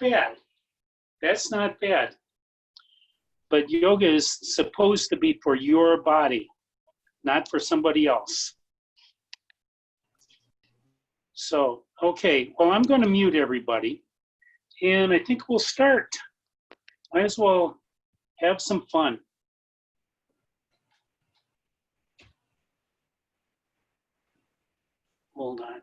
bad. That's not bad. But yoga is supposed to be for your body, not for somebody else. So, okay, well, I'm going to mute everybody, and I think we'll start. Might as well have some fun. Hold on.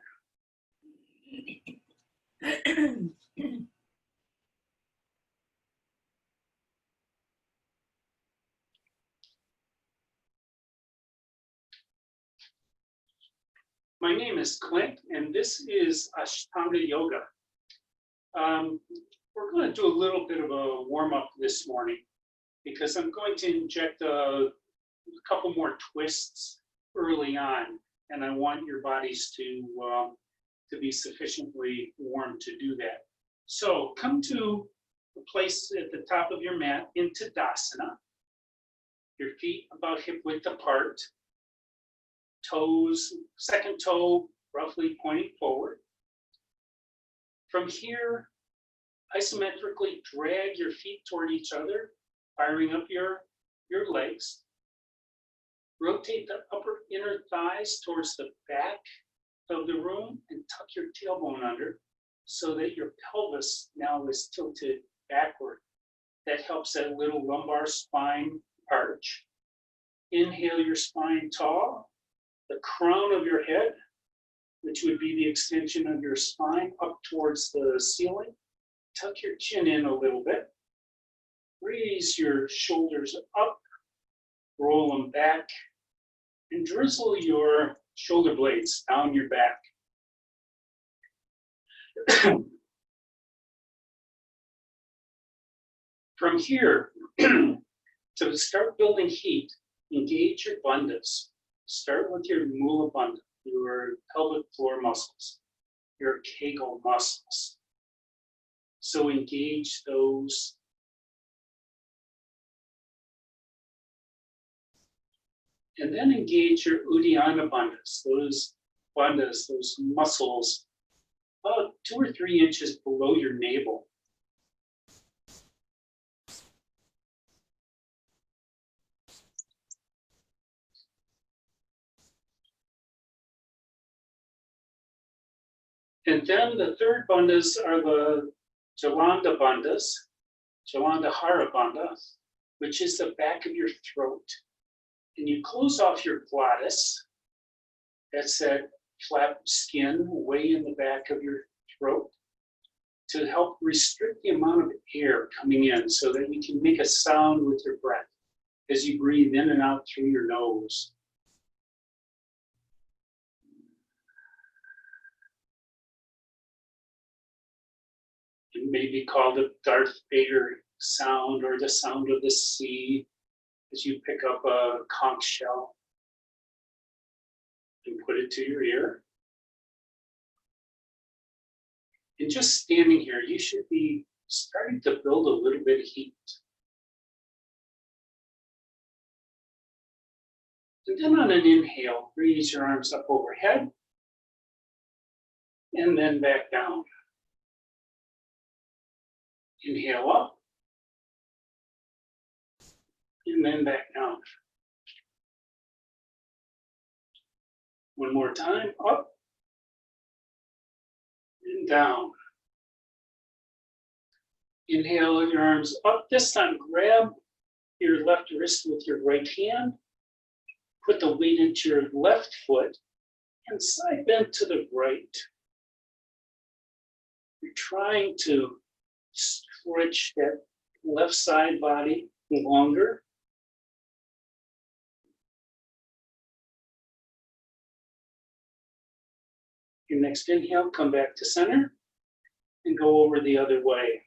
My name is Clint, and this is Ashtanga Yoga. We're going to do a little bit of a warm-up this morning because I'm going to inject a couple more twists early on, and I want your bodies to be sufficiently warm to do that. So come to a place at the top of your mat in Tadasana. Your feet about hip width apart. Toes, second toe roughly pointing forward. From here, isometrically drag your feet toward each other, firing up your legs. Rotate the upper inner thighs towards the back of the room and tuck your tailbone under so that your pelvis now is tilted backward. That helps that little lumbar spine arch. Inhale your spine tall, the crown of your head, which would be the extension of your spine, up towards the ceiling. Tuck your chin in a little bit. Raise your shoulders up, roll them back, and drizzle your shoulder blades down your back. From here, to start building heat, engage your bandhas. Start with your mula bandha, your pelvic floor muscles, your kegel muscles. So engage those. And then engage your uddiyana bandhas, those muscles about 2 or 3 inches below your navel. And then the third bandhas are the Jalanda bandhas, Jalandhara bandha, which is the back of your throat. And you close off your glottis. That's that flap skin way in the back of your throat to help restrict the amount of air coming in so that you can make a sound with your breath as you breathe in and out through your nose. It may be called a Darth Vader sound or the sound of the sea as you pick up a conch shell and put it to your ear. And just standing here, you should be starting to build a little bit of heat. And then on an inhale, raise your arms up overhead and then back down. Inhale up and then back down. One more time, up and down. Inhale your arms up. This time, grab your left wrist with your right hand. Put the weight into your left foot and side bend to the right. You're trying to stretch that left side body longer. Your next inhale, come back to center and go over the other way.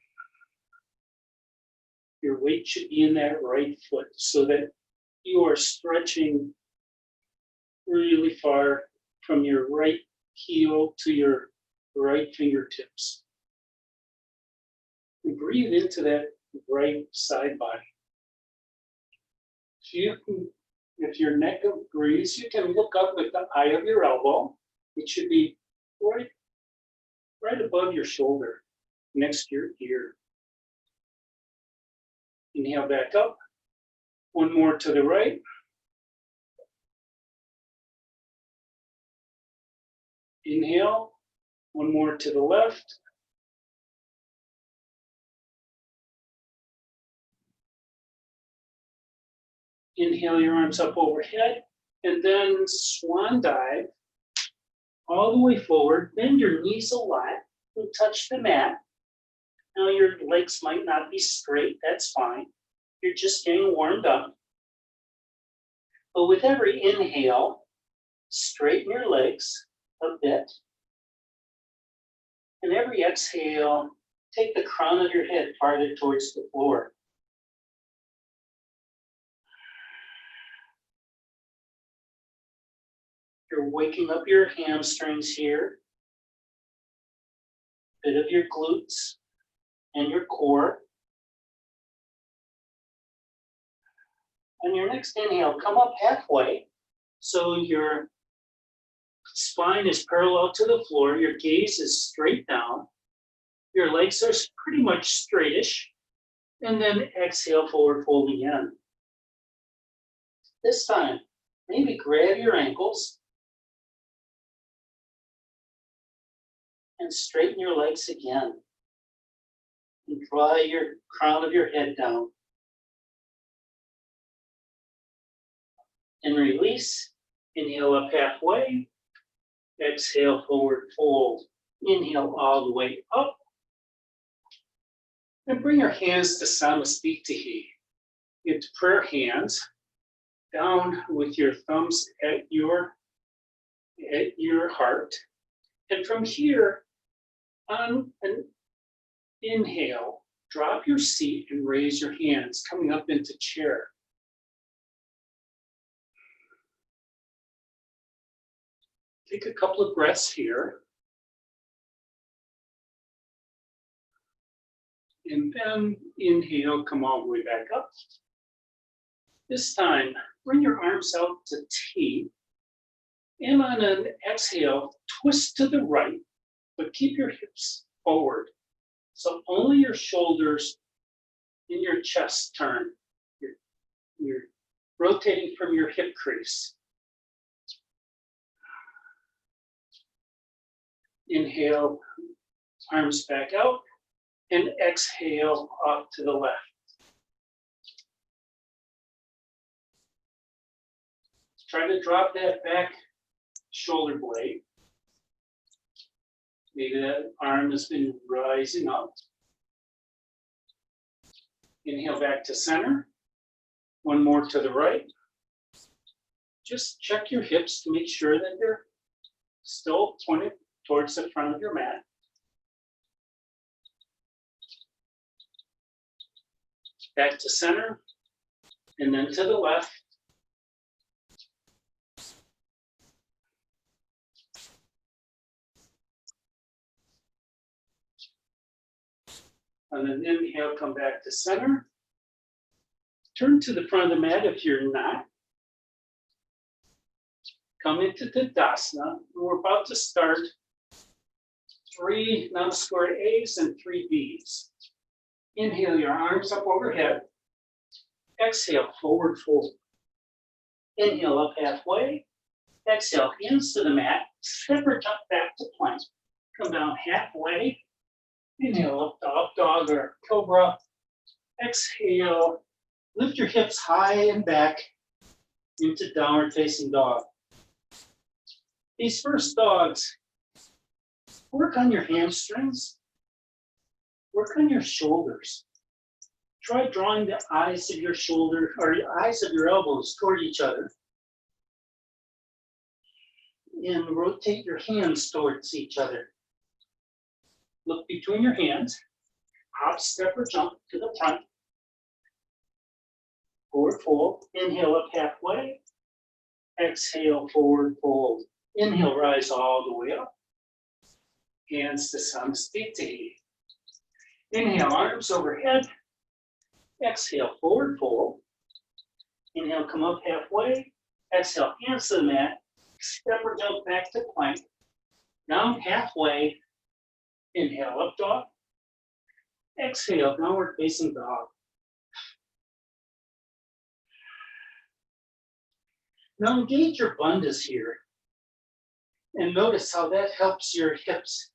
Your weight should be in that right foot so that you are stretching really far from your right heel to your right fingertips. And breathe into that right side body. If your neck agrees, you can look up with the eye of your elbow. It should be right above your shoulder. next to your ear. Inhale back up. One more to the right. Inhale. One more to the left. Inhale your arms up overhead, and then swan dive all the way forward. Bend your knees a lot and touch the mat. Now your legs might not be straight, that's fine. You're just getting warmed up. But with every inhale, straighten your legs a bit. And every exhale, take the crown of your head farther towards the floor. You're waking up your hamstrings here, a bit of your glutes and your core. On your next inhale, come up halfway so your spine is parallel to the floor, your gaze is straight down, your legs are pretty much straightish, and then exhale, forward fold again. This time, maybe grab your ankles and straighten your legs again. And draw your crown of your head down. And release. Inhale up halfway. Exhale, forward fold. Inhale all the way up. And bring your hands to Namaskura A. Into prayer hands. Down with your thumbs at your heart. And from here, on an inhale, drop your seat and raise your hands, coming up into chair. Take a couple of breaths here. And then inhale, come all the way back up. This time, bring your arms out to T. And on an exhale, twist to the right, but keep your hips forward. So only your shoulders and your chest turn. You're rotating from your hip crease. Inhale, arms back out, and exhale off to the left. Try to drop that back shoulder blade. Maybe that arm has been rising up. Inhale back to center. One more to the right. Just check your hips to make sure that they're still pointed towards the front of your mat. Back to center, and then to the left. And then inhale, come back to center. Turn to the front of the mat if you're not. Come into Tadasana. We're about to start 3 Namaskura A's and 3 B's. Inhale your arms up overhead. Exhale, forward fold. Inhale up halfway. Exhale, hands to the mat. Step or jump back to plank. Come down halfway. Inhale, up dog or cobra. Exhale, lift your hips high and back into downward facing dog. These first dogs, work on your hamstrings, work on your shoulders. Try drawing the eyes of your shoulder or the eyes of your elbows toward each other. And rotate your hands towards each other. Look between your hands, hop, step, or jump to the front. Forward fold, inhale up halfway. Exhale, forward fold. Inhale, rise all the way up. Hands to Namaskura. Inhale, arms overhead. Exhale, forward fold. Inhale, come up halfway. Exhale, hands to the mat. Step or jump back to plank. Down halfway. Inhale, up dog. Exhale, downward facing dog. Now engage your bandhas here. And notice how that helps your hips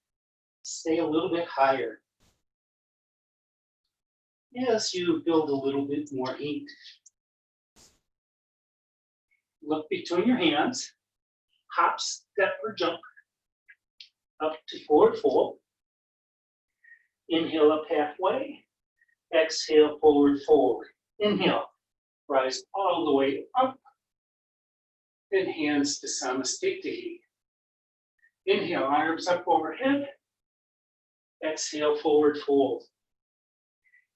stay a little bit higher as you build a little bit more heat. Look between your hands, hop, step, or jump up to forward fold. Inhale up halfway, exhale, forward fold. Inhale, rise all the way up, and hands to Samasthiti. Inhale, arms up overhead, exhale, forward fold.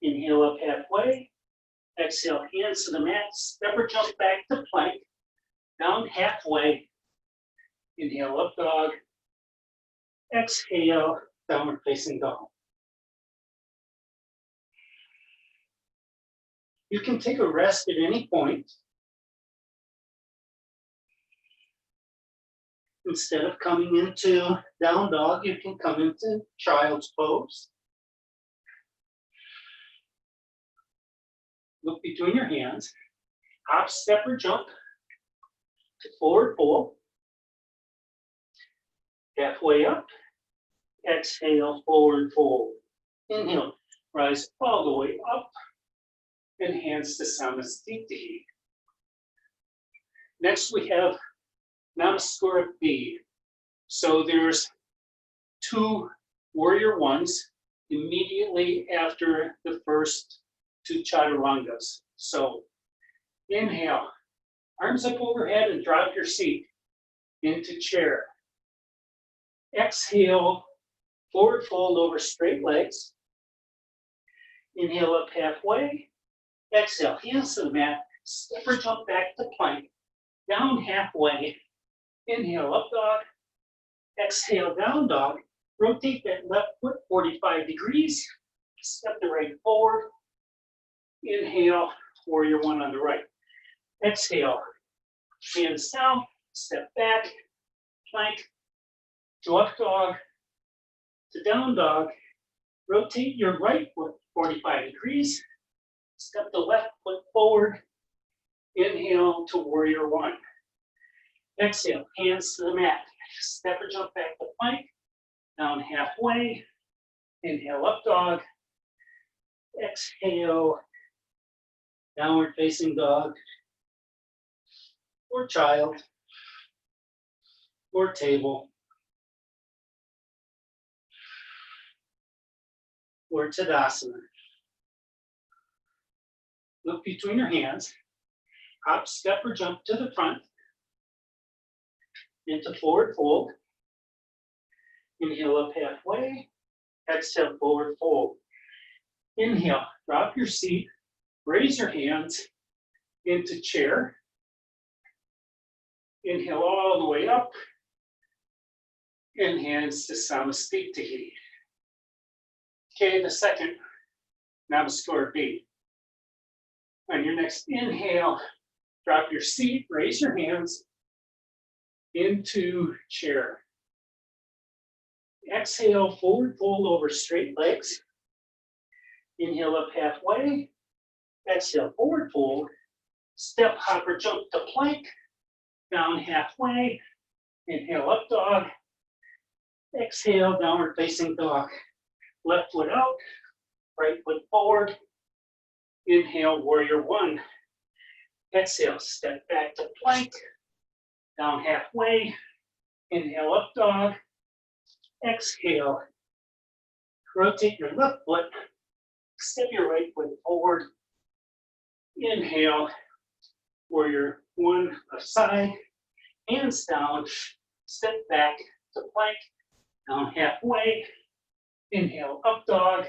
Inhale up halfway, exhale, hands to the mat, step or jump back to plank, down halfway. Inhale, up dog, exhale, downward facing dog. You can take a rest at any point. Instead of coming into down dog, you can come into child's pose. Look between your hands, hop, step, or jump to forward fold. Halfway up, exhale, forward fold. Inhale, rise all the way up, and hands to Samasthiti. Next we have Namaskura B. So there's two warrior ones immediately after the first two chaturangas. So inhale, arms up overhead and drop your seat into chair. Exhale, forward fold over straight legs. Inhale up halfway. Exhale, hands to the mat, step or jump back to plank, down halfway. Inhale, up dog. Exhale, down dog. Rotate that left foot 45 degrees. Step the right forward. Inhale, warrior one on the right. Exhale, hands down, step back, plank, to up dog, to down dog. Rotate your right foot 45 degrees. Step the left foot forward. Inhale to warrior one. Exhale, hands to the mat. Step or jump back to plank. Down halfway. Inhale, up dog. Exhale, downward facing dog. Or child. Or table. Or Tadasana. Look between your hands. Hop, step, or jump to the front. Into forward fold. Inhale up halfway. Exhale, forward fold. Inhale, drop your seat. Raise your hands into chair. Inhale all the way up. And hands to Samasthiti. Okay, the second Namaskura B. On your next inhale, drop your seat, raise your hands into chair. Exhale, forward fold over straight legs. Inhale up halfway. Exhale, forward fold. Step, hop, or jump to plank. Down halfway. Inhale, up dog. Exhale, downward facing dog. Left foot out, right foot forward. Inhale, warrior one. Exhale, step back to plank. Down halfway. Inhale, up dog. Exhale. Rotate your left foot. Step your right foot forward. Inhale, warrior one aside. Hands down. Step back to plank. Down halfway. Inhale, up dog.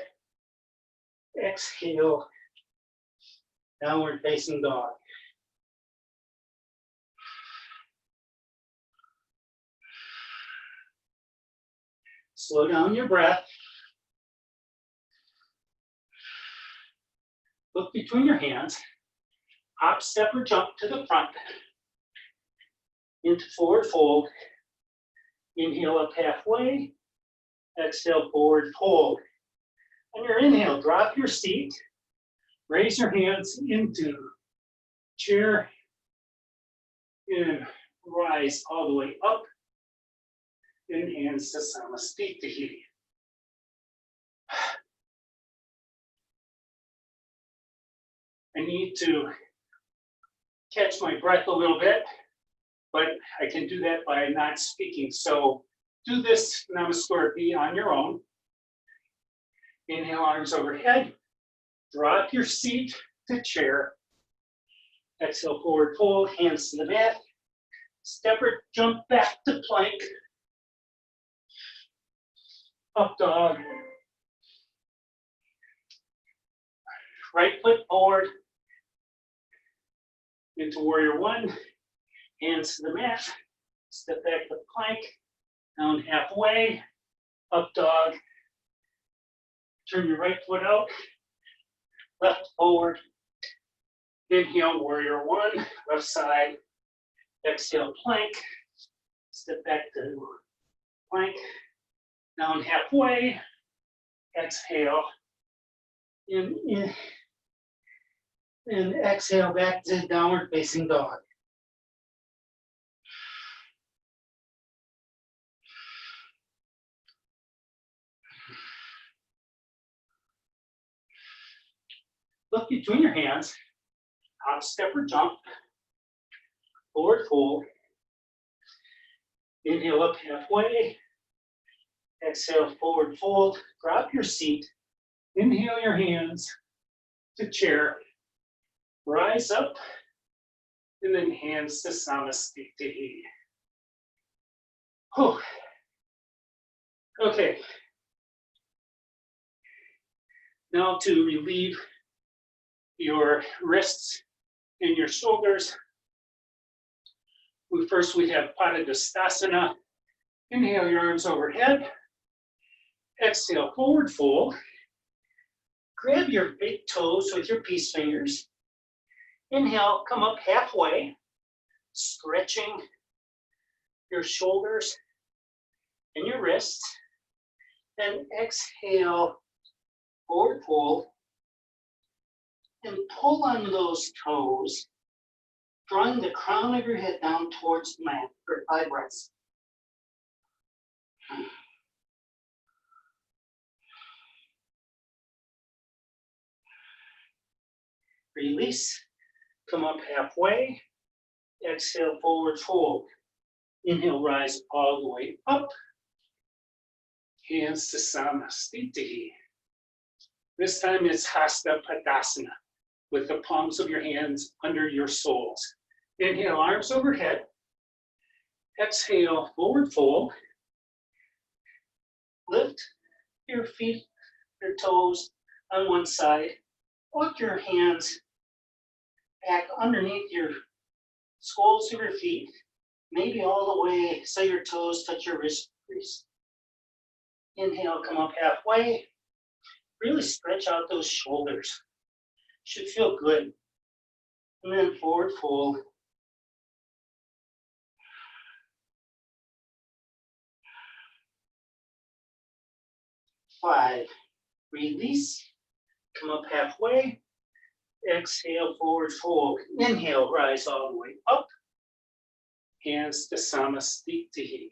Exhale, downward facing dog. Slow down your breath. Look between your hands. Hop, step, or jump to the front. Into forward fold. Inhale up halfway. Exhale, forward fold. On your inhale, drop your seat, raise your hands into chair, and rise all the way up, and hands to Samastitihi. I need to catch my breath a little bit, but I can do that by not speaking. So do this Namaskura B on your own. Inhale, arms overhead. Drop your seat to chair. Exhale, forward fold, hands to the mat. Step or jump back to plank. Up dog. Right foot forward. Into warrior one. Hands to the mat. Step back to plank. Down halfway. Up dog. Turn your right foot out. Left forward. Inhale, warrior one, left side. Exhale, plank. Step back to plank. Down halfway. Exhale. In. And exhale back to downward facing dog. Look between your hands. Hop, step, or jump. Forward fold. Inhale up halfway. Exhale, forward fold. Drop your seat. Inhale your hands to chair. Rise up. And then hands to Samastitihi. Oh. Okay. Now to relieve your wrists and your shoulders. First we have Padadastasana. Inhale your arms overhead. Exhale, forward fold. Grab your big toes with your peace fingers. Inhale, come up halfway, stretching your shoulders and your wrists. Then exhale, forward fold. And pull on those toes, drawing the crown of your head down towards the mat for 5 breaths. Release, come up halfway, exhale, forward fold. Inhale, rise all the way up. Hands to Samastitihi. This time it's Hasta Padasana, with the palms of your hands under your soles. Inhale, arms overhead. Exhale, forward fold. Lift your feet, your toes on one side. Walk your hands back underneath your soles of your feet, maybe all the way so your toes touch your wrist crease. Inhale, come up halfway. Really stretch out those shoulders. Should feel good. And then forward fold. Five. Release. Come up halfway. Exhale, forward fold. Inhale, rise all the way up. Hands to Samastitihi.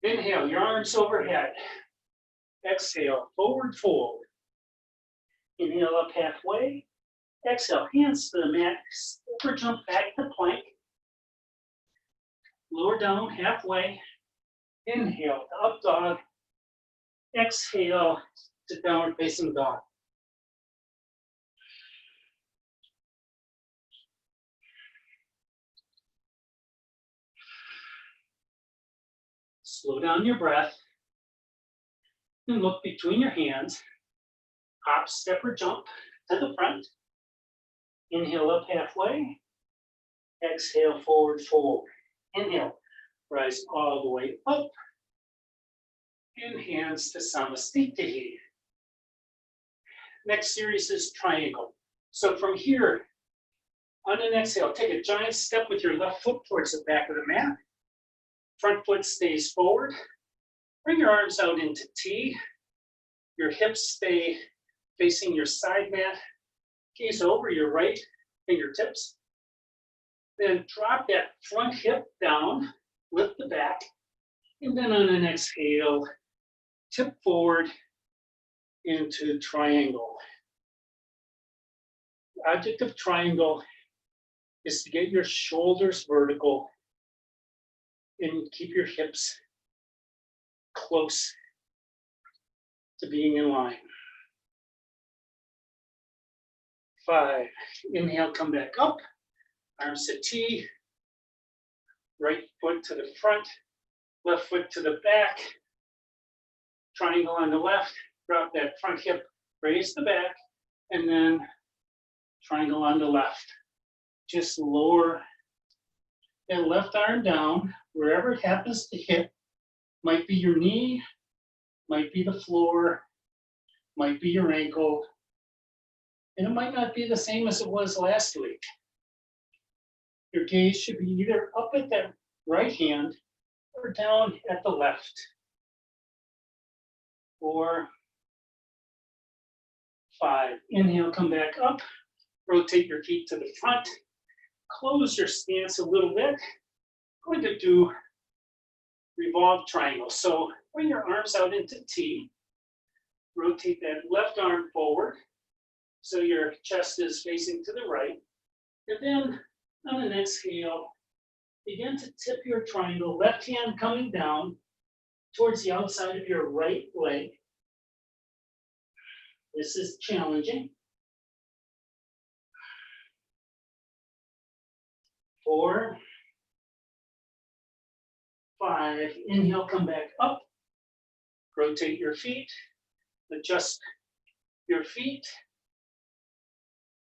Inhale, your arms overhead. Exhale, forward fold. Inhale up halfway. Exhale, hands to the mat. Step or jump back to plank. Lower down halfway. Inhale to up dog. Exhale to downward facing dog. Slow down your breath. And look between your hands. Hop, step, or jump to the front. Inhale up halfway. Exhale, forward fold. Inhale, rise all the way up. And hands to Samastitihi. Next series is triangle. So from here, on an exhale, take a giant step with your left foot towards the back of the mat. Front foot stays forward. Bring your arms out into T. Your hips stay facing your side mat. Gaze over your right fingertips. Then drop that front hip down, lift the back, and then on an exhale, tip forward into triangle. The object of triangle is to get your shoulders vertical and keep your hips close to being in line. 5, inhale, come back up, arms to T, right foot to the front, left foot to the back, triangle on the left, drop that front hip, raise the back, and then triangle on the left. Just lower that left arm down, wherever it happens to hit. Might be your knee, might be the floor, might be your ankle, and it might not be the same as it was last week. Your gaze should be either up at that right hand or down at the left. 4, 5, inhale, come back up, rotate your feet to the front, close your stance a little bit. Going to do revolve triangle. So bring your arms out into T, rotate that left arm forward so your chest is facing to the right, and then on an exhale, begin to tip your triangle, left hand coming down towards the outside of your right leg. This is challenging. 4, 5, inhale, come back up, rotate your feet, adjust your feet,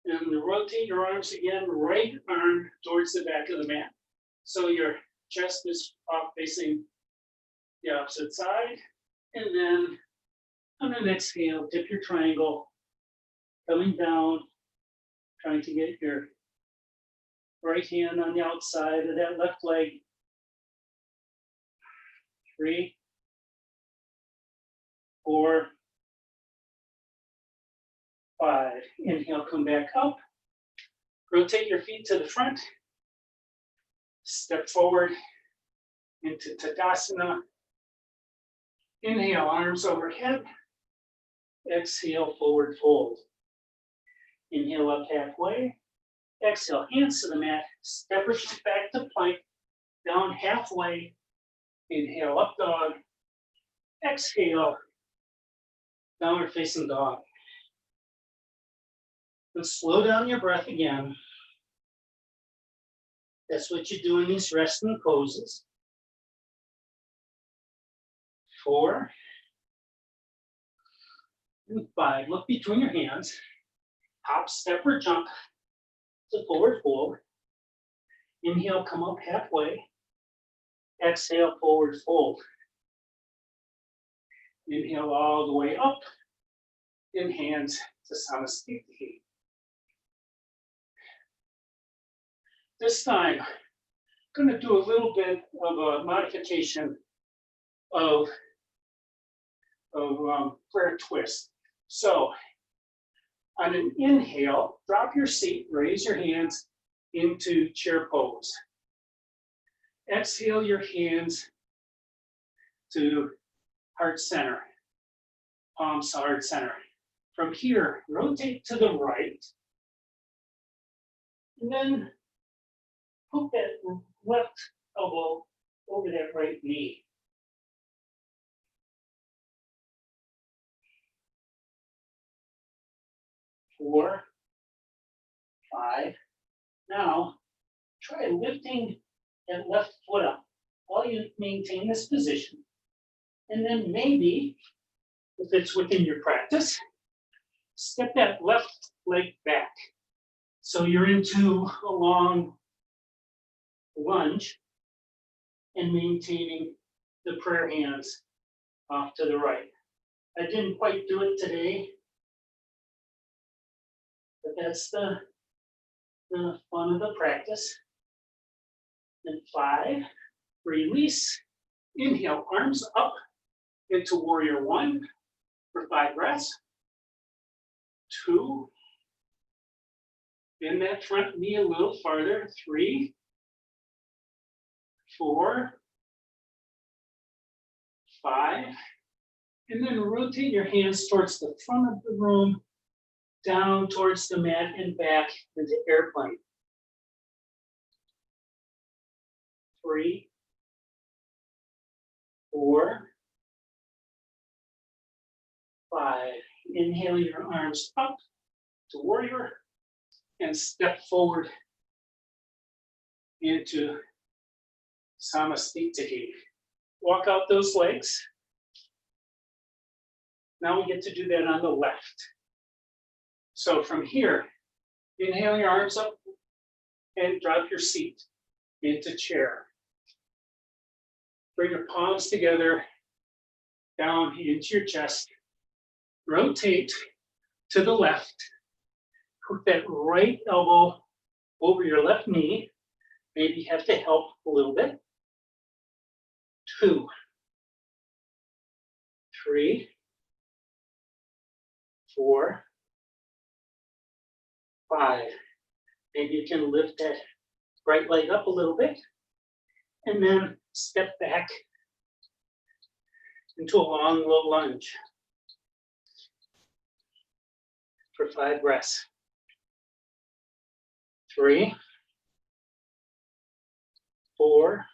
and rotate your arms again, right arm towards the back of the mat. So your chest is off facing the opposite side, and then on an exhale, dip your triangle, coming down, trying to get your right hand on the outside of that left leg. 3, 4, 5. Inhale, come back up. Rotate your feet to the front. Step forward into Tadasana. Inhale, arms overhead. Exhale, forward fold. Inhale up halfway. Exhale, hands to the mat. Step your feet back to plank. Down halfway. Inhale, up dog. Exhale, downward facing dog. And slow down your breath again. That's what you do in these resting poses. 4 and 5. Look between your hands. Hop, step, or jump to forward fold. Inhale, come up halfway. Exhale, forward fold. Inhale all the way up. In hands to Namaskura A. This time, I'm going to do a little bit of a modification of prayer twist. So, on an inhale, drop your seat, raise your hands into chair pose. Exhale your hands to heart center, palms to heart center. From here, rotate to the right, and then put that left elbow over that right knee. 4, 5. Now, try lifting that left foot up while you maintain this position. And then maybe, if it's within your practice, step that left leg back. So you're into a long lunge and maintaining the prayer hands off to the right. I didn't quite do it today, but that's the fun of the practice. And 5, release, inhale, arms up into warrior 1. for 5 breaths. 2. Bend that front knee a little farther. 3, 4, 5. And then rotate your hands towards the front of the room, down towards the mat and back into airplane. 3, 4, 5. Inhale your arms up to warrior and step forward into Namaskura. Walk out those legs. Now we get to do that on the left. So from here, inhale your arms up and drop your seat into chair. Bring your palms together, down into your chest. Rotate to the left. Put that right elbow over your left knee. Maybe you have to help a little bit. 2, 3, 4, 5. Maybe you can lift that right leg up a little bit and then step back into a long, low lunge for 5 breaths. 3, 4,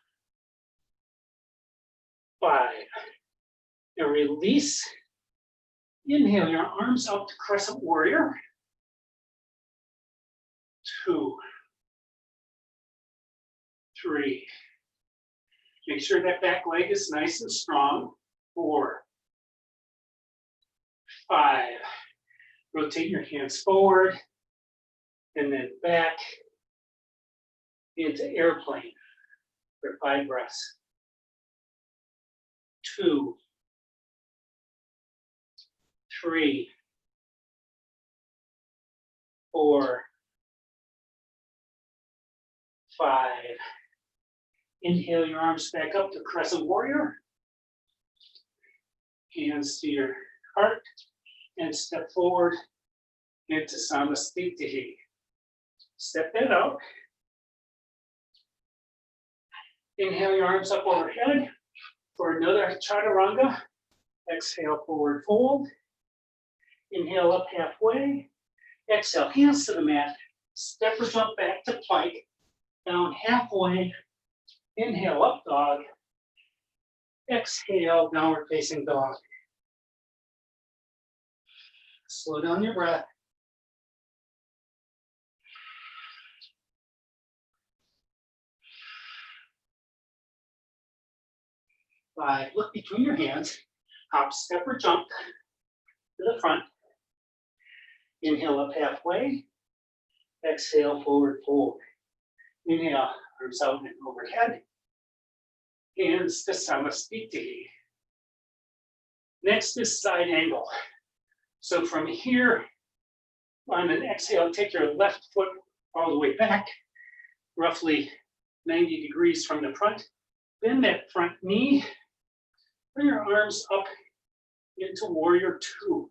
5. And release. Inhale your arms up to crescent warrior. 2, 3. Make sure that back leg is nice and strong. 4, 5. Rotate your hands forward and then back into airplane for 5 breaths. 2, 3, 4, 5. Inhale your arms back up to crescent warrior. Hands to your heart and step forward into Namaskura. Step that out. Inhale your arms up overhead for another chaturanga. Exhale, forward fold. Inhale up halfway. Exhale, hands to the mat. Step or jump back to plank. Down halfway. Inhale, up dog. Exhale, downward facing dog. Slow down your breath. 5. Look between your hands. Hop, step, or jump to the front. Inhale up halfway. Exhale, forward fold. Inhale, arms out and overhead. Hands to Namaskura. Next is side angle. So from here, on an exhale, take your left foot all the way back, roughly 90 degrees from the front. Bend that front knee. Bring your arms up into warrior 2.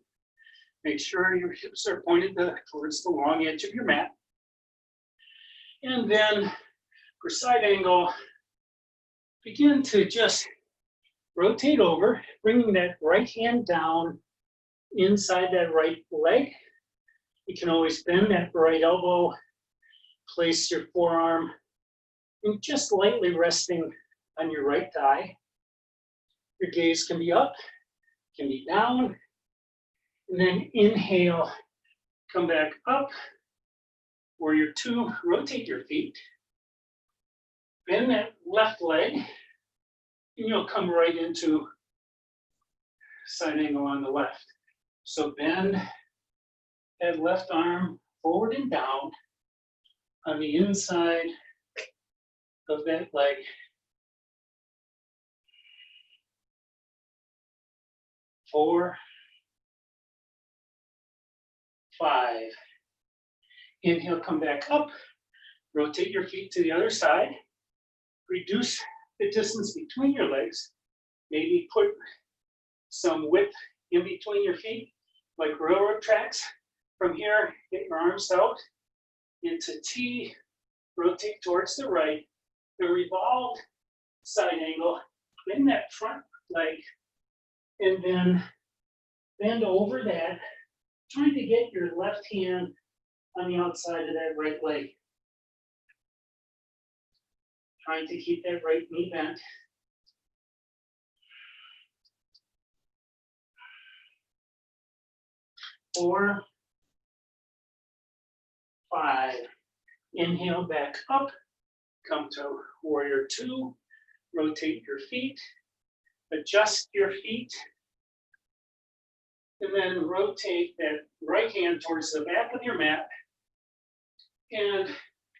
Make sure your hips are pointed towards the long edge of your mat. And then for side angle, begin to just rotate over, bringing that right hand down inside that right leg. You can always bend that right elbow, place your forearm, and just lightly resting on your right thigh. Your gaze can be up, can be down, and then inhale, come back up. Warrior 2, rotate your feet. Bend that left leg, and you'll come right into side angle on the left. So bend that left arm forward and down on the inside of that leg. 4, 5. Inhale, come back up. Rotate your feet to the other side. Reduce the distance between your legs. Maybe put some width in between your feet, like railroad tracks. From here, get your arms out into T, rotate towards the right, the revolved side angle, bend that front leg, and then bend over that, trying to get your left hand on the outside of that right leg. Trying to keep that right knee bent. 4, 5. Inhale back up. Come to warrior 2. Rotate your feet. Adjust your feet. And then rotate that right hand towards the back of your mat. And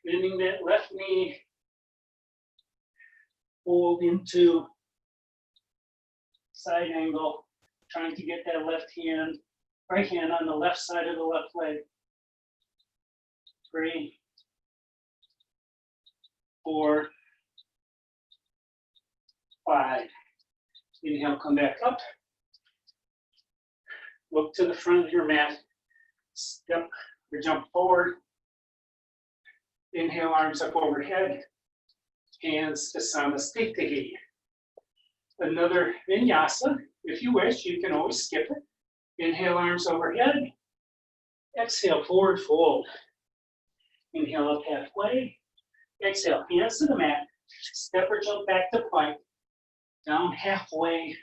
bending that left knee. Hold into side angle. Trying to get that right hand on the left side of the left leg. 3, 4, 5. Inhale, come back up. Look to the front of your mat. Step or jump forward. Inhale, arms up overhead. Hands to Namaskura. Another vinyasa. If you wish, you can always skip it. Inhale, arms overhead. Exhale, forward fold. Inhale up halfway. Exhale, hands to the mat. Step or jump back to plank. Down halfway.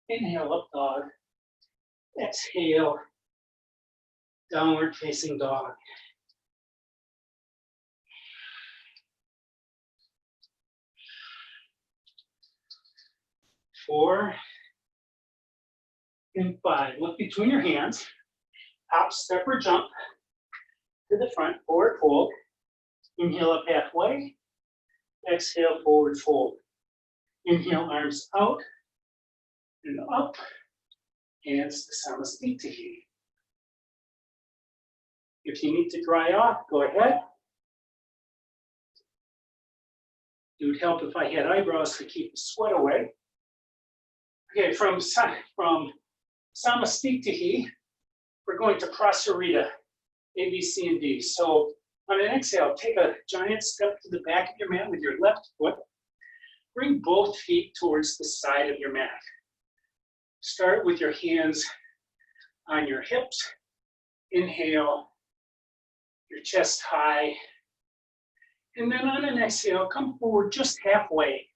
Inhale, up dog. Exhale, downward facing dog. Four and 5. Look between your hands. Hop, step, or jump to the front, forward fold. Inhale up halfway. Exhale, forward fold. Inhale, arms out and up. Hands to Namaskura. If you need to dry off, go ahead. It would help if I had eyebrows to keep the sweat away. Okay, from Namaskura, we're going to Prasarita, A, B, C, and D. So on an exhale, take a giant step to the back of your mat with your left foot. Bring both feet towards the side of your mat. Start with your hands on your hips. Inhale, your chest high. And then on an exhale, come forward just halfway.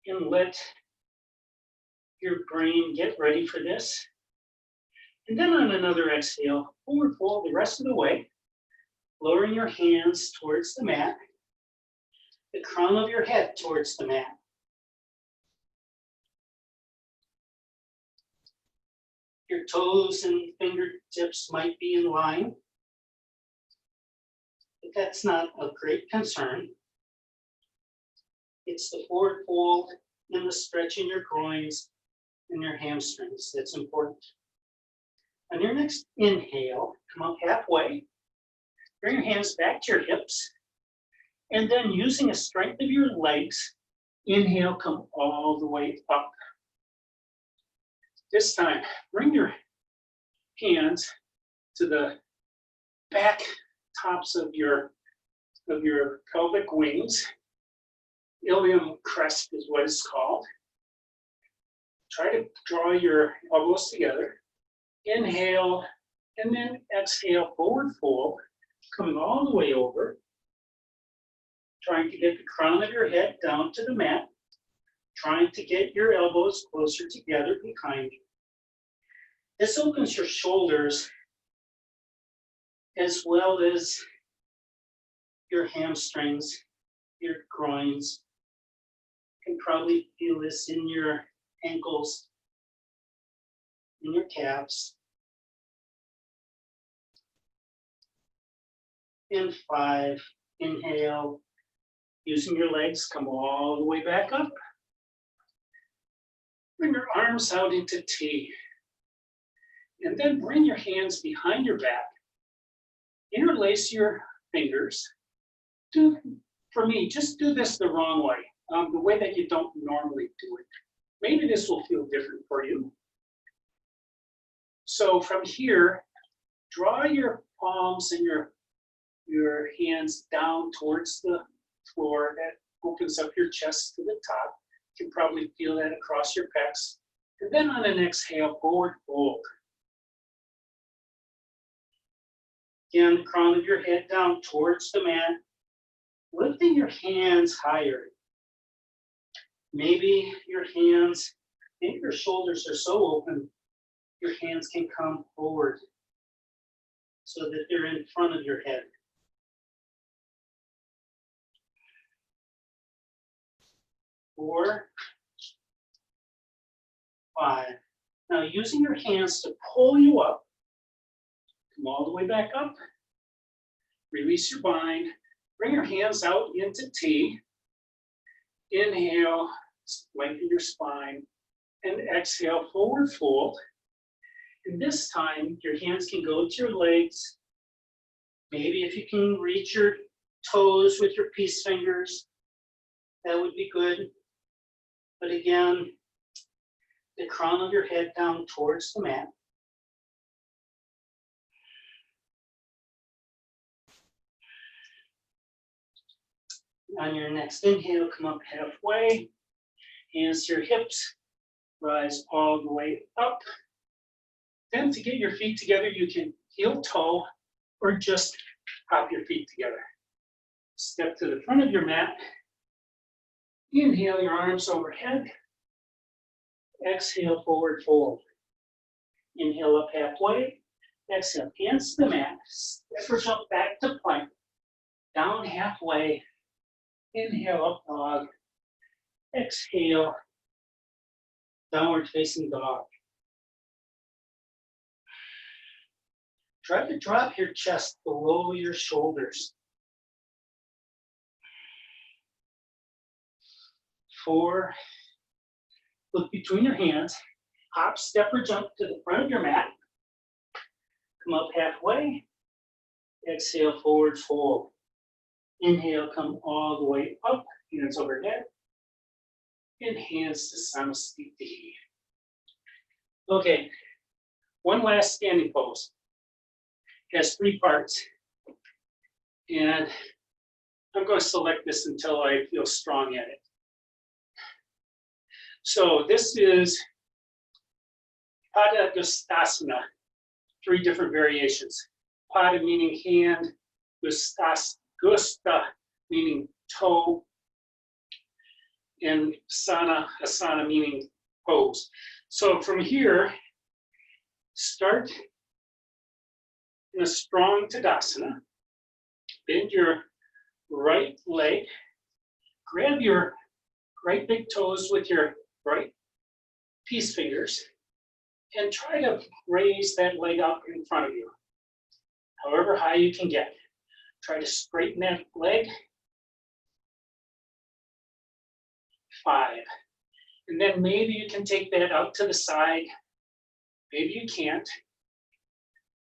And let your brain get ready for this. And then on another exhale, forward fold the rest of the way, lowering your hands towards the mat, the crown of your head towards the mat. Your toes and fingertips might be in line, but that's not a great concern. It's the forward fold and the stretch in your groins and your hamstrings that's important. On your next inhale, come up halfway. Bring your hands back to your hips. And then using the strength of your legs, inhale, come all the way up. This time, bring your hands to the back tops of your pelvic wings. Ilium crest is what it's called. Try to draw your elbows together. Inhale, and then exhale, forward fold, coming all the way over. Trying to get the crown of your head down to the mat. Trying to get your elbows closer together behind you. This opens your shoulders as well as your hamstrings, your groins. You can probably feel this in your ankles, in your calves. And 5, inhale, using your legs, come all the way back up. Bring your arms out into T. And then bring your hands behind your back. Interlace your fingers. For me, just do this the wrong way. the way that you don't normally do it. Maybe this will feel different for you. So from here, draw your palms and your hands down towards the floor. That opens up your chest to the top. You can probably feel that across your pecs. And then on an exhale, forward fold. Again, the crown of your head down towards the mat, lifting your hands higher. Maybe your hands, maybe your shoulders are so open, your hands can come forward so that they're in front of your head. 4, 5. Now using your hands to pull you up, come all the way back up, release your bind, bring your hands out into T, inhale, lengthen your spine, and exhale, forward fold. And this time, your hands can go to your legs. Maybe if you can reach your toes with your peace fingers, that would be good. But again, the crown of your head down towards the mat. On your next inhale, come up halfway. Hands to your hips, rise all the way up. Then to get your feet together, you can heel toe or just hop your feet together. Step to the front of your mat. Inhale your arms overhead. Exhale, forward fold. Inhale up halfway. Exhale, hands to the mat. Step or jump back to plank. Down halfway. Inhale, up dog. Exhale, downward facing dog. Try to drop your chest below your shoulders. 4, look between your hands, hop, step, or jump to the front of your mat. Come up halfway, exhale, forward fold. Inhale, come all the way up, hands overhead, and hands to Namaskura A. Okay, one last standing pose. It has 3 parts, and I'm going to select this until I feel strong at it. So this is Ashtanga, 3 different variations. Pada meaning hand, gusta meaning toe, and asana meaning pose. So from here, start in a strong Tadasana. Bend your right leg, grab your right big toes with your right peace fingers, and try to raise that leg up in front of you, however high you can get. Try to straighten that leg. 5. And then maybe you can take that out to the side. Maybe you can't.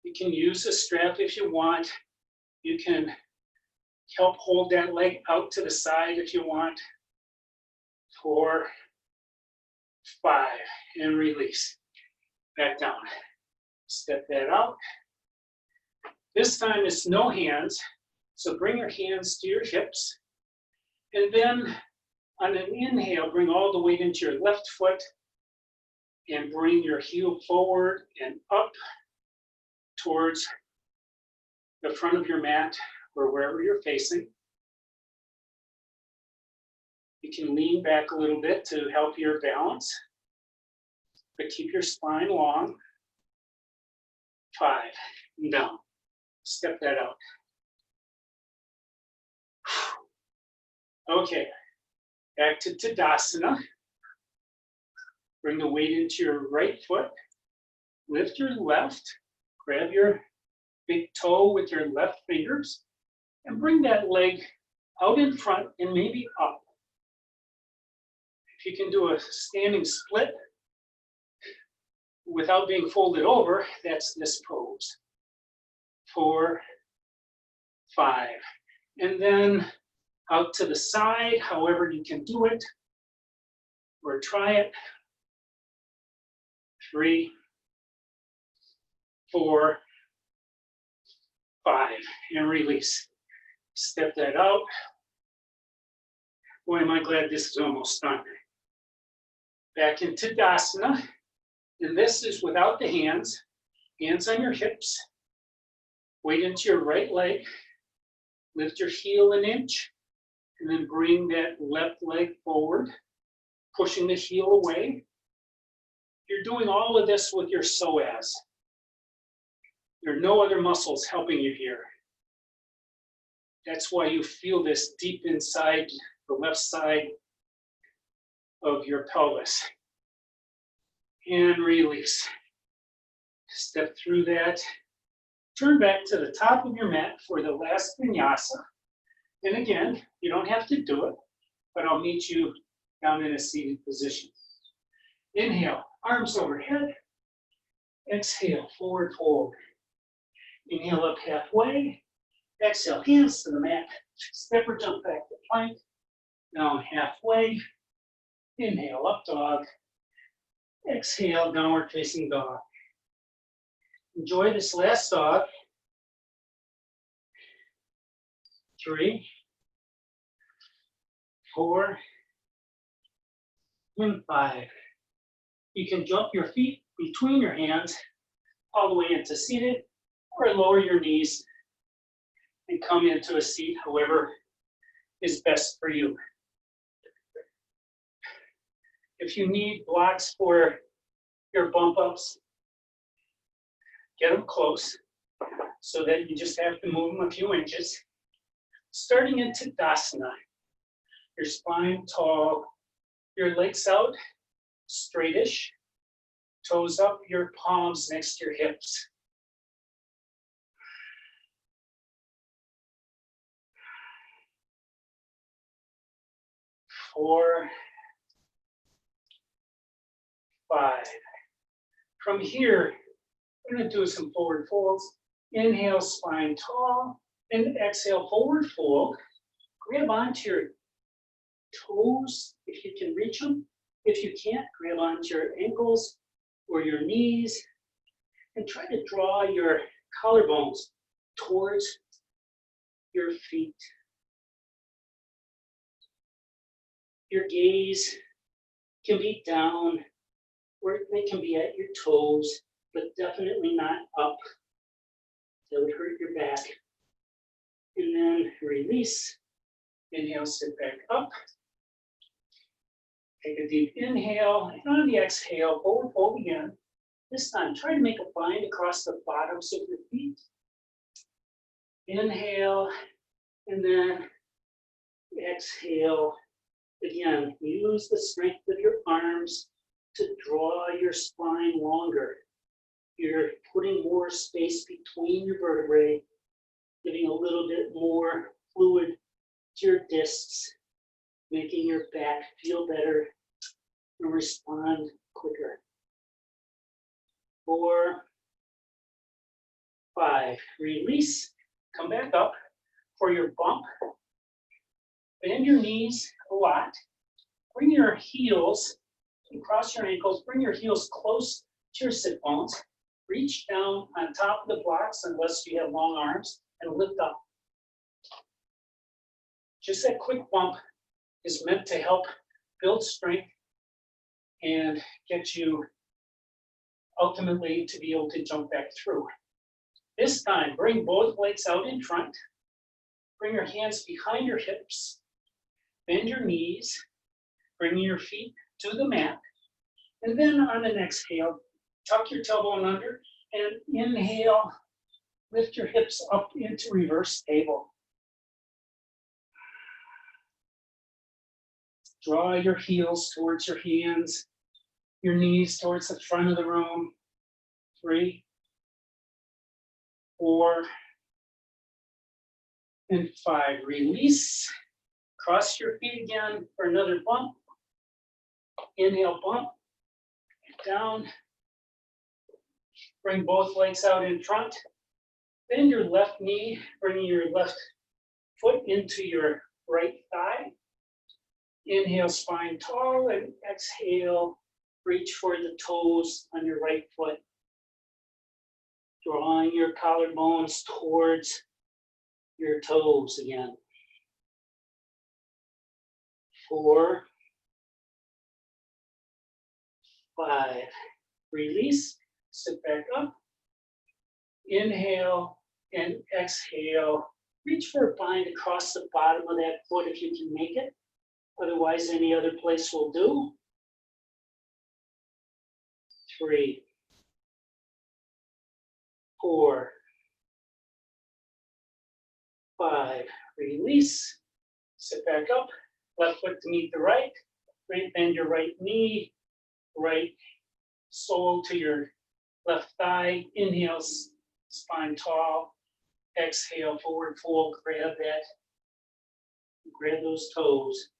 You can use a strap if you want. You can help hold that leg out to the side if you want. 4, 5, and release. Back down. Step that out. This time it's no hands, so bring your hands to your hips. And then on an inhale, bring all the weight into your left foot and bring your heel forward and up towards the front of your mat or wherever you're facing. You can lean back a little bit to help your balance, but keep your spine long. 5, and down. Step that out. Okay, back to Tadasana. Bring the weight into your right foot. Lift your left. Grab your big toe with your left fingers and bring that leg out in front and maybe up. If you can do a standing split without being folded over, that's this pose. 4, 5. And then out to the side, however you can do it, or try it. 3, 4, 5, and release. Step that out. Boy, am I glad this is almost done. Back into Tadasana, and this is without the hands on your hips. Weight into your right leg, lift your heel an inch, and then bring that left leg forward, pushing the heel away. You're doing all of this with your psoas. There are no other muscles helping you here. That's why you feel this deep inside the left side of your pelvis. And release. Step through that. Turn back to the top of your mat for the last vinyasa. And again, you don't have to do it, but I'll meet you down in a seated position. Inhale, arms overhead. Exhale, forward fold. Inhale up halfway. Exhale, hands to the mat. Step or jump back to plank. Down halfway. Inhale, up dog. Exhale, downward facing dog. Enjoy this last dog. 3, 4, and 5. You can jump your feet between your hands all the way into seated, or lower your knees and come into a seat, however is best for you. If you need blocks for your bump ups, get them close so that you just have to move them a few inches. Starting in Tadasana, your spine tall, your legs out, straightish, toes up, your palms next to your hips. Four, 5. From here, we're going to do some forward folds. Inhale, spine tall, and exhale, forward fold. Grab onto your toes if you can reach them. If you can't, grab onto your ankles or your knees and try to draw your collarbones towards your feet. Your gaze can be down, or they can be at your toes, but definitely not up. That would hurt your back. And then release. Inhale, sit back up. Take a deep inhale, and on the exhale, forward fold again. This time, try to make a bind across the bottoms of your feet. Inhale, and then exhale. Again, use the strength of your arms to draw your spine longer. You're putting more space between your vertebrae, giving a little bit more fluid to your discs, making your back feel better and respond quicker. 4, 5, release, come back up for your bump. Bend your knees a lot. Bring your heels across your ankles, bring your heels close to your sit bones. Reach down on top of the blocks unless you have long arms and lift up. Just that quick bump is meant to help build strength and get you ultimately to be able to jump back through. This time, bring both legs out in front. Bring your hands behind your hips. Bend your knees. Bring your feet to the mat. And then on an exhale, tuck your tailbone under and inhale, lift your hips up into reverse table. Draw your heels towards your hands, your knees towards the front of the room. 3, 4, and 5. Release. Cross your feet again for another bump. Inhale, bump. Down. Bring both legs out in front. Bend your left knee, bringing your left foot into your right thigh. Inhale, spine tall, and exhale, reach for the toes on your right foot. Drawing your collarbones towards your toes again. 4, 5. Release, sit back up. Inhale and exhale. Reach for a bind across the bottom of that foot if you can make it. Otherwise, any other place will do. 3, 4, 5. Release. Sit back up. Left foot to meet the right. Bend your right knee. Right sole to your left thigh. Inhale, spine tall. Exhale, forward fold. Grab that. Grab those toes.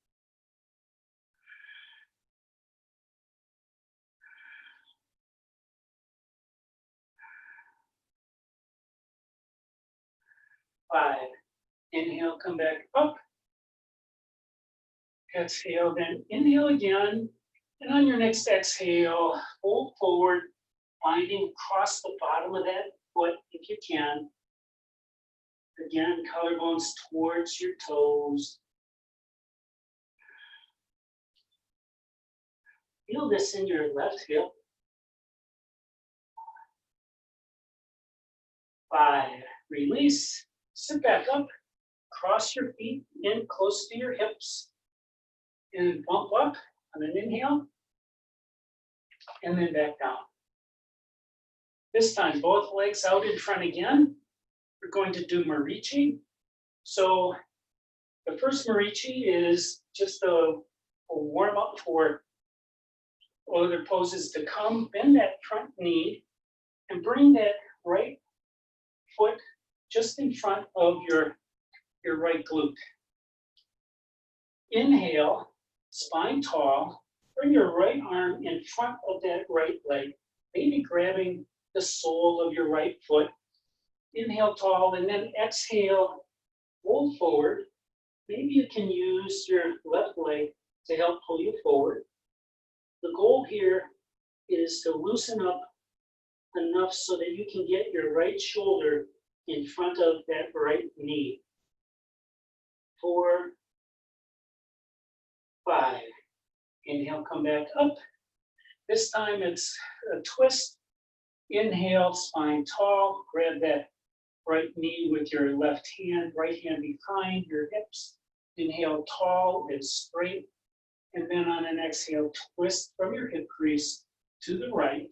5. Inhale, come back up. Exhale, then inhale again. And on your next exhale, fold forward, binding across the bottom of that foot if you can. Again, collarbones towards your toes. Feel this in your left hip. 5. Release. Sit back up. Cross your feet in close to your hips. And bump up on an inhale. And then back down. This time, both legs out in front again. We're going to do Marichyasana. So the first Marichyasana is just a warm up for other poses to come. Bend that front knee and bring that right foot just in front of your right glute. Inhale, spine tall. Bring your right arm in front of that right leg, maybe grabbing the sole of your right foot. Inhale tall, and then exhale, fold forward. Maybe you can use your left leg to help pull you forward. The goal here is to loosen up enough so that you can get your right shoulder in front of that right knee. 4, 5. Inhale, come back up. This time it's a twist. Inhale, spine tall. Grab that right knee with your left hand, right hand behind your hips. Inhale, tall and straight. And then on an exhale, twist from your hip crease to the right.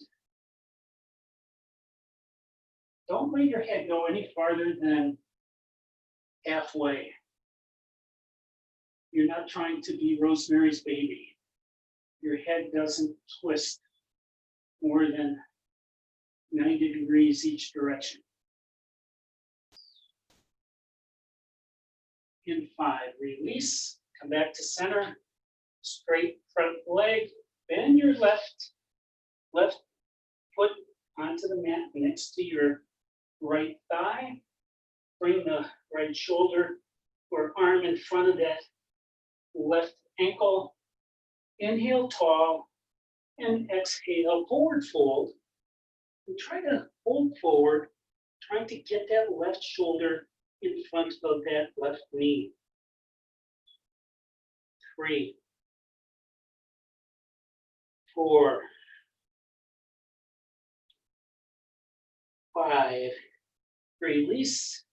Don't let your head go any farther than halfway. You're not trying to be Rosemary's Baby. Your head doesn't twist more than 90 degrees each direction. In 5, release, come back to center, straight front leg, bend your left foot onto the mat next to your right thigh. Bring the right shoulder or arm in front of that left ankle. Inhale tall and exhale, forward fold. And try to fold forward, trying to get that left shoulder in front of that left knee. 3, 4, 5. Release.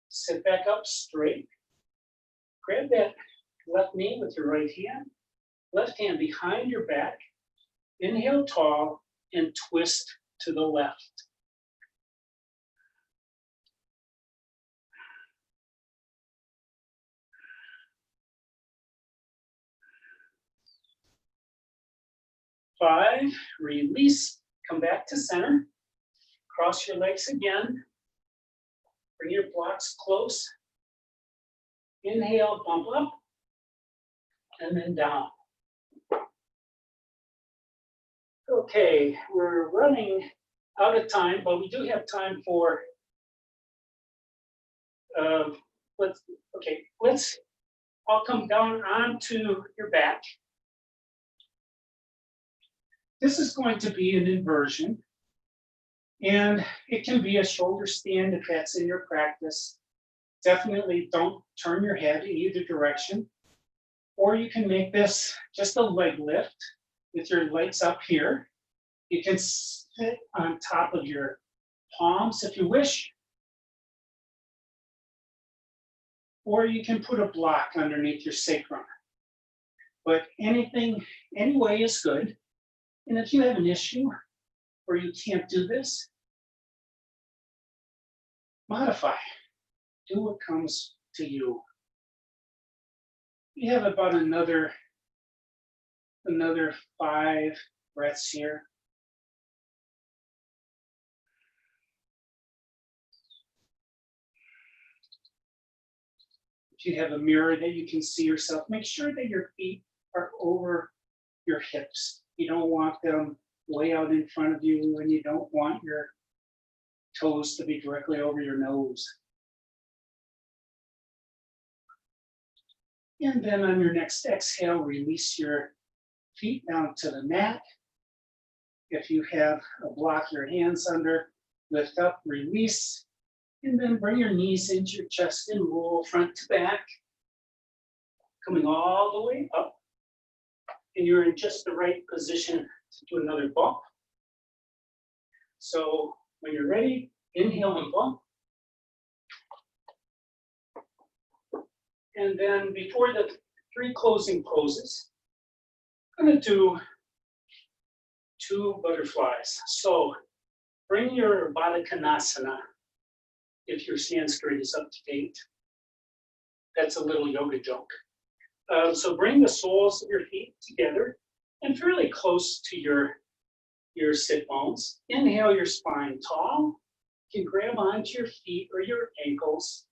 Sit back up straight. Grab that left knee with your right hand. Left hand behind your back. Inhale tall and twist to the left. Five, release, come back to center. Cross your legs again. Bring your blocks close. Inhale, bump up, and then down. Okay, we're running out of time, but we do have time for, let's I'll come down onto your back. This is going to be an inversion. And it can be a shoulder stand if that's in your practice. Definitely don't turn your head in either direction. Or you can make this just a leg lift with your legs up here. You can sit on top of your palms if you wish. Or you can put a block underneath your sacrum. But any way is good. And if you have an issue where you can't do this, modify. Do what comes to you. You have about another 5 breaths here. If you have a mirror that you can see yourself, make sure that your feet are over your hips. You don't want them way out in front of you, and you don't want your toes to be directly over your nose. And then on your next exhale, release your feet down to the mat. If you have a block your hands under, lift up, release, and then bring your knees into your chest and roll front to back, coming all the way up. And you're in just the right position to do another bump. So when you're ready, inhale and bump. And then before the 3 closing poses, I'm going to do 2 butterflies. So bring your Konasana, if your Sanskrit is up to date. That's a little yoga joke. So bring the soles of your feet together and fairly close to your sit bones. Inhale your spine tall. You can grab onto your feet or your ankles.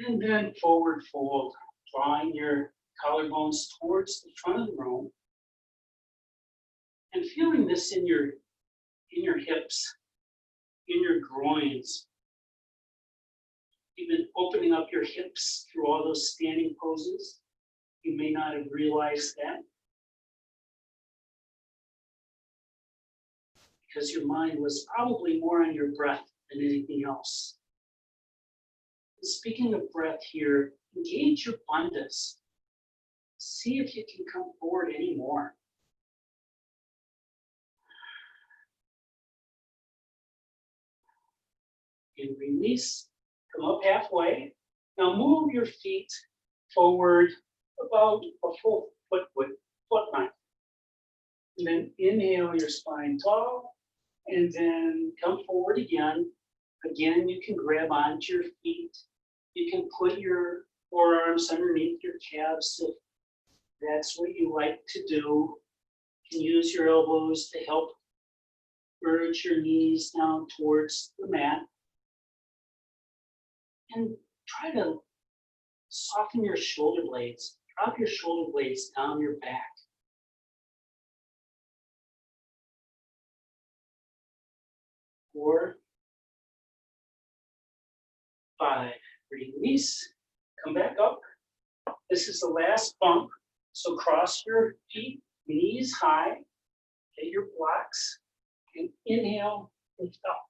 And then forward fold, drawing your collarbones towards the front of the room. And feeling this in your hips, in your groins. Even opening up your hips through all those standing poses. You may not have realized that. Because your mind was probably more on your breath than anything else. Speaking of breath here, engage your bandhas. See if you can come forward anymore. And release, come up halfway. Now move your feet forward about a full foot length. And then inhale your spine tall, and then come forward again. Again, you can grab onto your feet. You can put your forearms underneath your calves if that's what you like to do. You can use your elbows to help urge your knees down towards the mat. And try to soften your shoulder blades. Drop your shoulder blades down your back. 4, 5, release, come back up. This is the last bump. So cross your feet, knees high, get your blocks, and inhale, lift up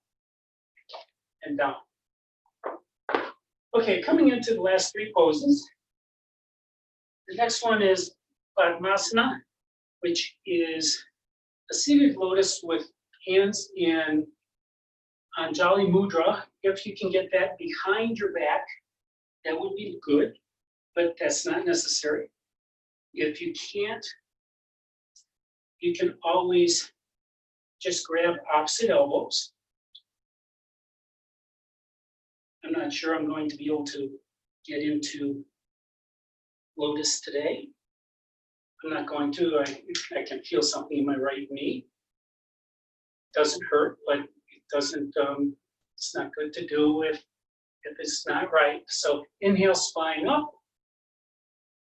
and down. Okay, coming into the last 3 poses. The next one is Padmasana, which is a seated lotus with hands in Anjali Mudra. If you can get that behind your back, that would be good, but that's not necessary. If you can't, you can always just grab opposite elbows. I'm not sure I'm going to be able to get into lotus today. I'm not going to. I can feel something in my right knee. Doesn't hurt, but it doesn't. It's not good to do if it's not right. So inhale, spine up,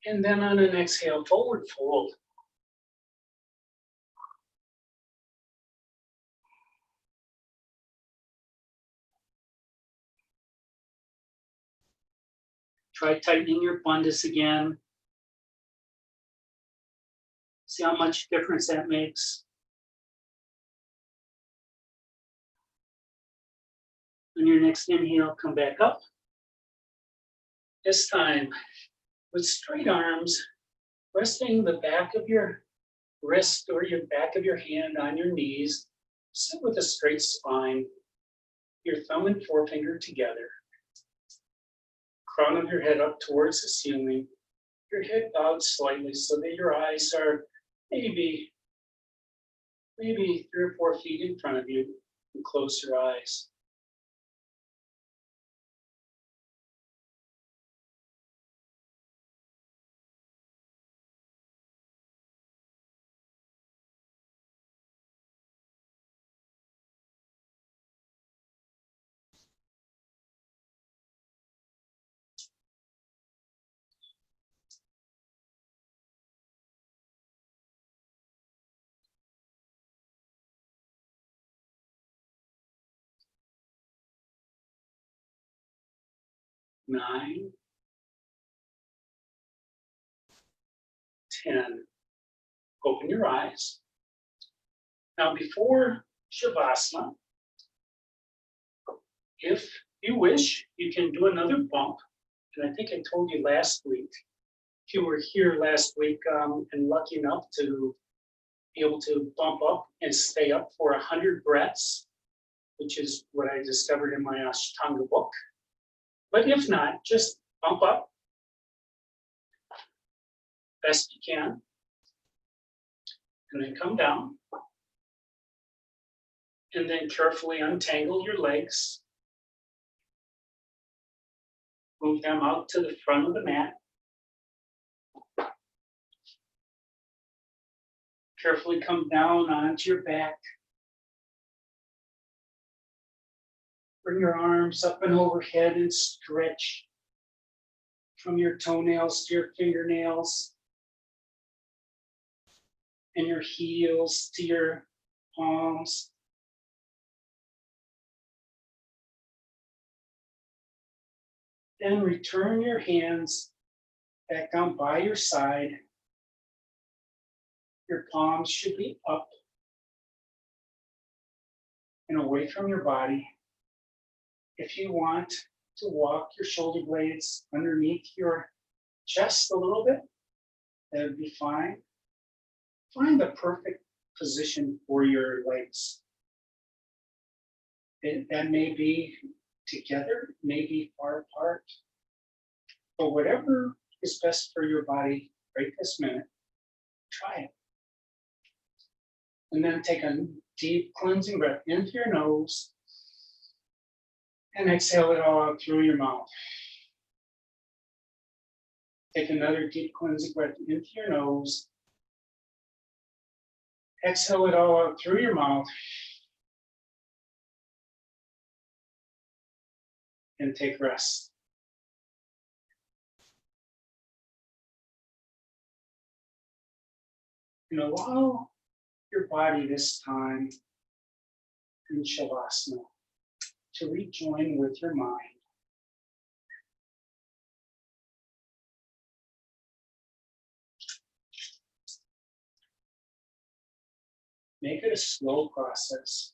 and then on an exhale, forward fold. Try tightening your fundus again. See how much difference that makes. On your next inhale, come back up. This time, with straight arms, resting the back of your wrist or your back of your hand on your knees. Sit with a straight spine, your thumb and forefinger together. Crown of your head up towards the ceiling. Your head bowed slightly so that your eyes are maybe 3 or 4 feet in front of you, and close your eyes. Nine, 10. Open your eyes. Now, before Shavasana, if you wish, you can do another bump. And I think I told you last week, if you were here last week and lucky enough to be able to bump up and stay up for 100 breaths, which is what I discovered in my Ashtanga book. But if not, just bump up best you can, and then come down. And then carefully untangle your legs. Move them out to the front of the mat. Carefully come down onto your back. Bring your arms up and overhead and stretch from your toenails to your fingernails and your heels to your palms. Then return your hands back down by your side. Your palms should be up and away from your body. If you want to walk your shoulder blades underneath your chest a little bit, that would be fine. Find the perfect position for your legs. That may be together, may be far apart, but whatever is best for your body right this minute, try it. And then take a deep cleansing breath into your nose and exhale it all out through your mouth. Take another deep cleansing breath into your nose. Exhale it all out through your mouth. And take rest. And allow your body this time in Shavasana to rejoin with your mind. Make it a slow process.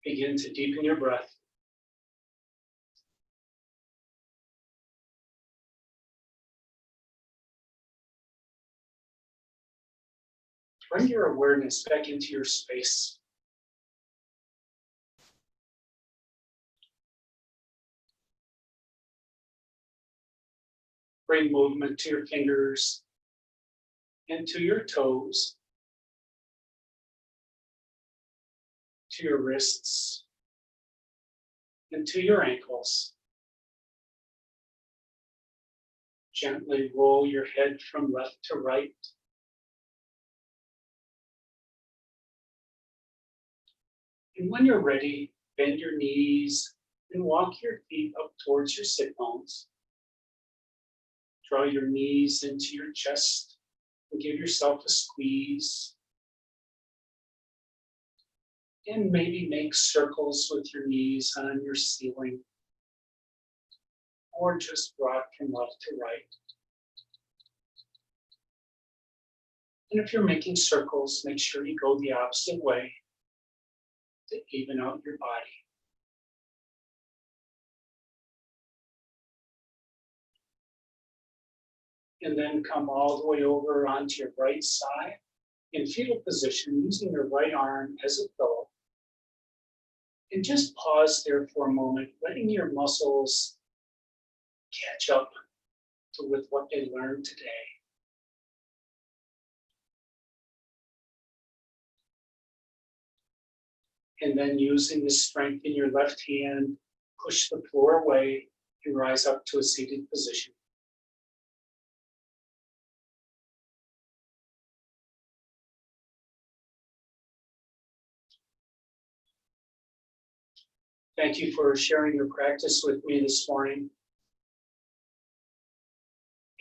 Begin to deepen your breath. Bring your awareness back into your space. Bring movement to your fingers and to your toes, to your wrists, and to your ankles. Gently roll your head from left to right. And when you're ready, bend your knees and walk your feet up towards your sit bones. Draw your knees into your chest and give yourself a squeeze. And maybe make circles with your knees on your ceiling, or just rock from left to right. And if you're making circles, make sure you go the opposite way to even out your body. And then come all the way over onto your right side in fetal position, using your right arm as a pillow. And just pause there for a moment, letting your muscles catch up with what they learned today. And then using the strength in your left hand, push the floor away and rise up to a seated position. Thank you for sharing your practice with me this morning.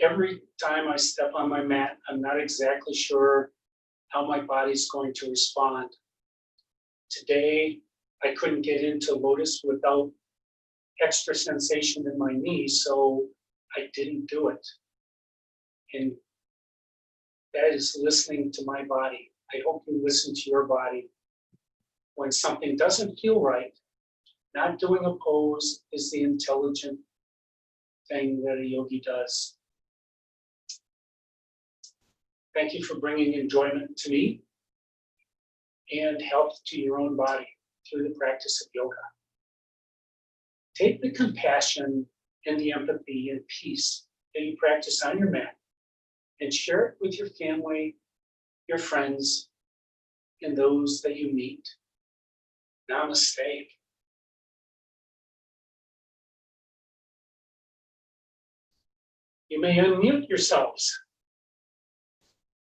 Every time I step on my mat, I'm not exactly sure how my body's going to respond. Today, I couldn't get into lotus without extra sensation in my knee, so I didn't do it. And that is listening to my body. I hope you listen to your body. When something doesn't feel right, not doing a pose is the intelligent thing that a yogi does. Thank you for bringing enjoyment to me and health to your own body through the practice of yoga. Take the compassion and the empathy and peace that you practice on your mat and share it with your family, your friends, and those that you meet. Namaste. You may unmute yourselves.